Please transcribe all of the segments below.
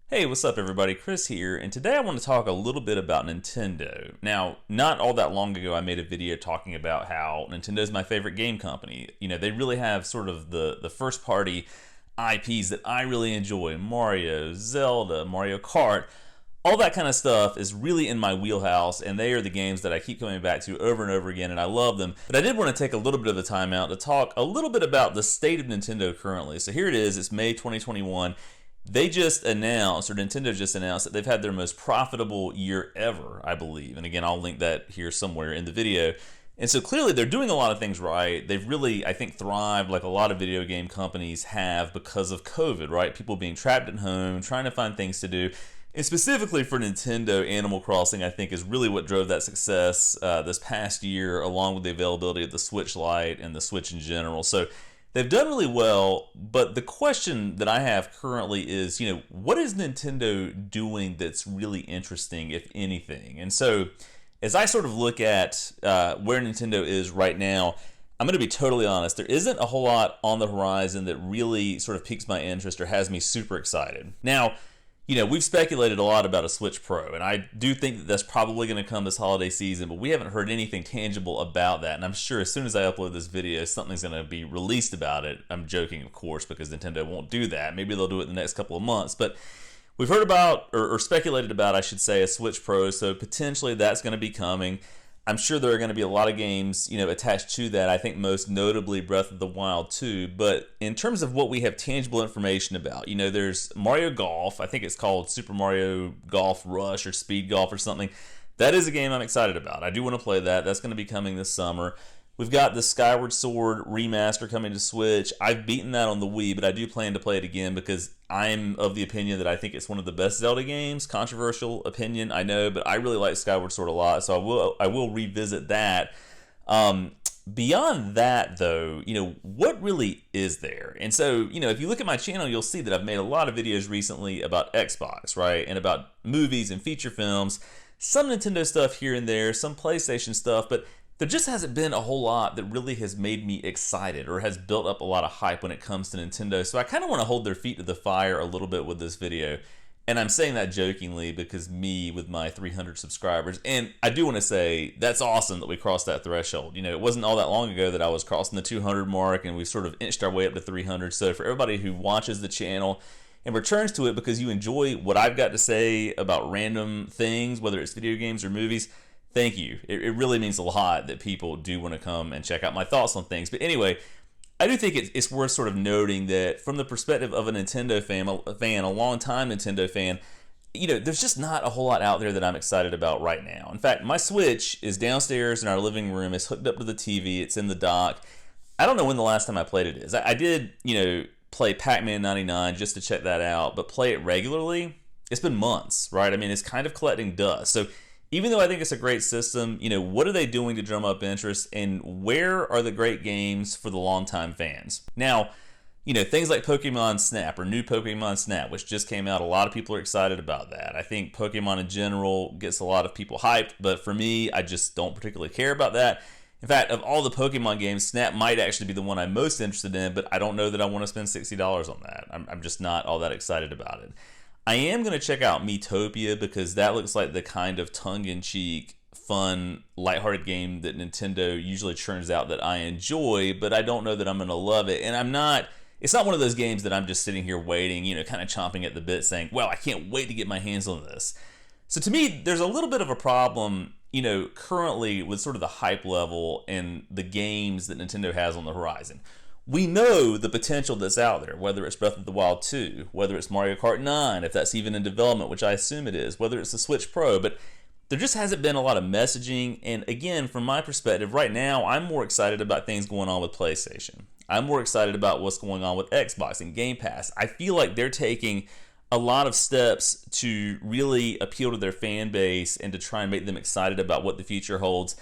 Hey, what's up everybody? Chris here, and today I want to talk a little bit about Nintendo. Now, not all that long ago I made a video talking about how Nintendo's my favorite game company. You know, they really have sort of the first party IPs that I really enjoy. Mario, Zelda, Mario Kart, all that kind of stuff is really in my wheelhouse, and they are the games that I keep coming back to over and over again, and I love them. But I did want to take a little bit of the time out to talk a little bit about the state of Nintendo currently. So here it is, it's May 2021. They just announced, or Nintendo just announced, that they've had their most profitable year ever, I believe. And again, I'll link that here somewhere in the video. And so clearly they're doing a lot of things right. They've really, I think, thrived like a lot of video game companies have because of COVID, right? People being trapped at home, trying to find things to do. And specifically for Nintendo, Animal Crossing, I think, is really what drove that success this past year, along with the availability of the Switch Lite and the Switch in general. So they've done really well, but the question that I have currently is, what is Nintendo doing that's really interesting, if anything? And so as I sort of look at where Nintendo is right now, I'm going to be totally honest. There isn't a whole lot on the horizon that really sort of piques my interest or has me super excited. Now, we've speculated a lot about a Switch Pro, and I do think that that's probably going to come this holiday season, but we haven't heard anything tangible about that, and I'm sure as soon as I upload this video, something's going to be released about it. I'm joking, of course, because Nintendo won't do that. Maybe they'll do it in the next couple of months, but we've heard about, or speculated about, I should say, a Switch Pro, so potentially that's going to be coming. I'm sure there are going to be a lot of games, attached to that. I think most notably Breath of the Wild 2. But in terms of what we have tangible information about, there's Mario Golf. I think it's called Super Mario Golf Rush or Speed Golf or something. That is a game I'm excited about. I do want to play that. That's going to be coming this summer. We've got the Skyward Sword remaster coming to Switch. I've beaten that on the Wii, but I do plan to play it again because I'm of the opinion that I think it's one of the best Zelda games. Controversial opinion, I know, but I really like Skyward Sword a lot, so I will revisit that. Beyond that, though, what really is there? And so, if you look at my channel, you'll see that I've made a lot of videos recently about Xbox, right? And about movies and feature films, some Nintendo stuff here and there, some PlayStation stuff, but there just hasn't been a whole lot that really has made me excited or has built up a lot of hype when it comes to Nintendo. So I kind of want to hold their feet to the fire a little bit with this video. And I'm saying that jokingly because me with my 300 subscribers, and I do want to say that's awesome that we crossed that threshold. It wasn't all that long ago that I was crossing the 200 mark, and we've sort of inched our way up to 300. So for everybody who watches the channel and returns to it because you enjoy what I've got to say about random things, whether it's video games or movies, thank you. It really means a lot that people do want to come and check out my thoughts on things. But anyway, I do think it's worth sort of noting that from the perspective of a Nintendo fan, a long-time Nintendo fan, there's just not a whole lot out there that I'm excited about right now. In fact, my Switch is downstairs in our living room. It's hooked up to the TV. It's in the dock. I don't know when the last time I played it is. I did, play Pac-Man 99 just to check that out, but play it regularly, it's been months, right? I mean, it's kind of collecting dust. So even though I think it's a great system, what are they doing to drum up interest, and where are the great games for the longtime fans? Now, things like Pokemon Snap or new Pokemon Snap, which just came out, a lot of people are excited about that. I think Pokemon in general gets a lot of people hyped, but for me, I just don't particularly care about that. In fact, of all the Pokemon games, Snap might actually be the one I'm most interested in, but I don't know that I want to spend $60 on that. I'm just not all that excited about it. I am going to check out Miitopia because that looks like the kind of tongue-in-cheek, fun, lighthearted game that Nintendo usually churns out that I enjoy, but I don't know that I'm going to love it. And it's not one of those games that I'm just sitting here waiting, kind of chomping at the bit saying, well, I can't wait to get my hands on this. So to me, there's a little bit of a problem, currently with sort of the hype level and the games that Nintendo has on the horizon. We know the potential that's out there, whether it's Breath of the Wild 2, whether it's Mario Kart 9, if that's even in development, which I assume it is, whether it's the Switch Pro, but there just hasn't been a lot of messaging. And again, from my perspective, right now, I'm more excited about things going on with PlayStation. I'm more excited about what's going on with Xbox and Game Pass. I feel like they're taking a lot of steps to really appeal to their fan base and to try and make them excited about what the future holds.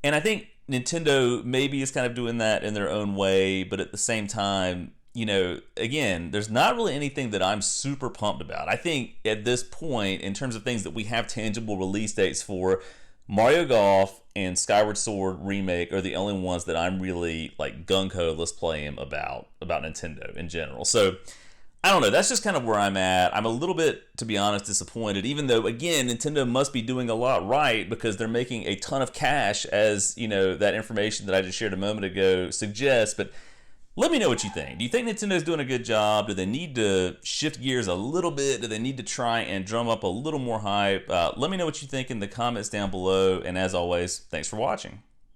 And I think Nintendo maybe is kind of doing that in their own way, but at the same time, again, there's not really anything that I'm super pumped about. I think at this point, in terms of things that we have tangible release dates for, Mario Golf and Skyward Sword Remake are the only ones that I'm really like gung-ho, let's play them about Nintendo in general. So I don't know. That's just kind of where I'm at. I'm a little bit, to be honest, disappointed, even though, again, Nintendo must be doing a lot right because they're making a ton of cash, as, you know, that information that I just shared a moment ago suggests. But let me know what you think. Do you think Nintendo's doing a good job? Do they need to shift gears a little bit? Do they need to try and drum up a little more hype? Let me know what you think in the comments down below. And as always, thanks for watching.